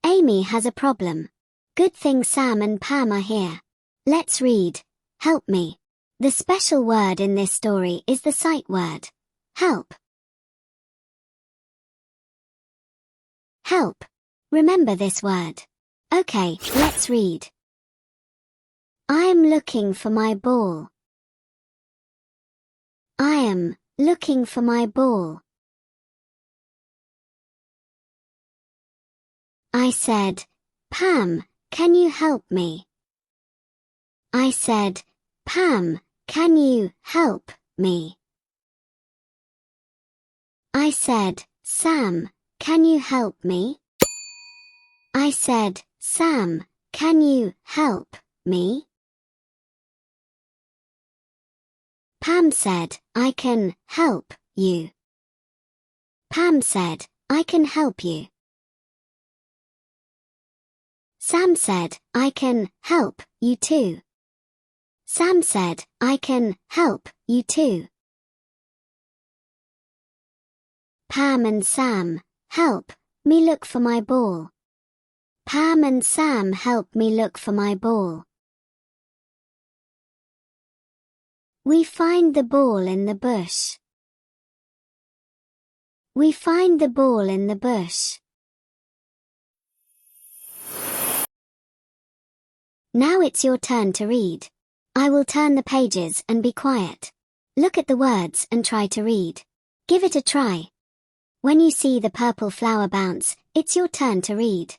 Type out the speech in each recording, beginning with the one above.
Amy has a problem. Good thing Sam and Pam are here. Let's read. Help me. The special word in this story is the sight word. Help. Help. Remember this word. Okay, let's read. I am looking for my ball. I am looking for my ball. I said, Pam, can you help me? I said, Pam, can you help me? I said, Sam, can you help me? I said, Sam, can you help me? Pam said, I can help you. Pam said, I can help you. Sam said, I can help you too. Sam said, I can help you too. Pam and Sam, help me look for my ball. Pam and Sam help me look for my ball. We find the ball in the bush. We find the ball in the bush. Now it's your turn to read. I will turn the pages and be quiet. Look at the words and try to read. Give it a try. When you see the purple flower bounce, it's your turn to read.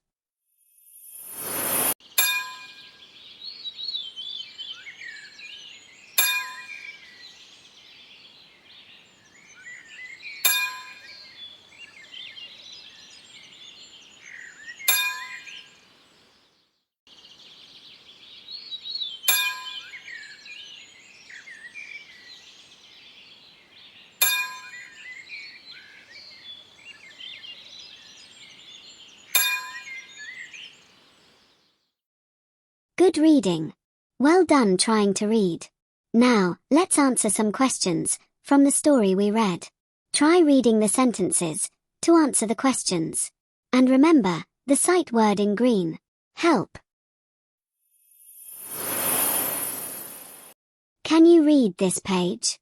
Good reading. Well done trying to read. Now, let's answer some questions from the story we read. Try reading the sentences to answer the questions. And remember, the sight word in green. Help. Can you read this page?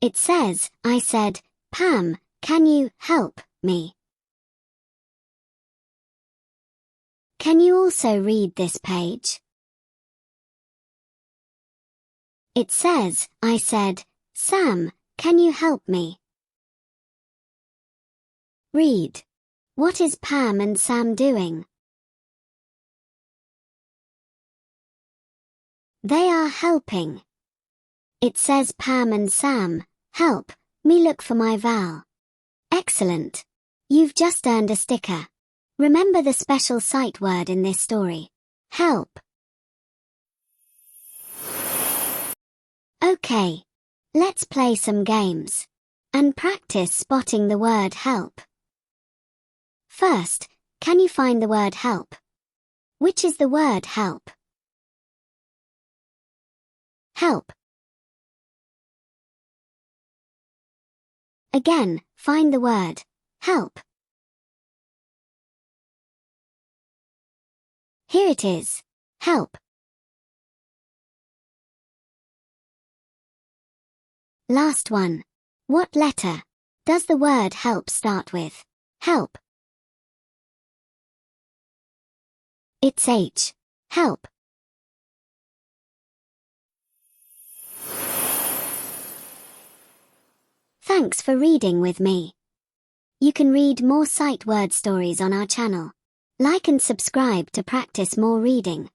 It says, I said, Pam, can you help me? Can you also read this page? It says, I said, Sam, can you help me? Read. What is Pam and Sam doing? They are helping. It says Pam and Sam, help me look for my vowel. Excellent. You've just earned a sticker. Remember the special sight word in this story. Help. Okay. Let's play some games. And practice spotting the word help. First, can you find the word help? Which is the word help? Help. Again, find the word help. Here it is. Help. Last one. What letter does the word help start with? Help. It's H. Help. Thanks for reading with me. You can read more sight word stories on our channel. Like and subscribe to practice more reading.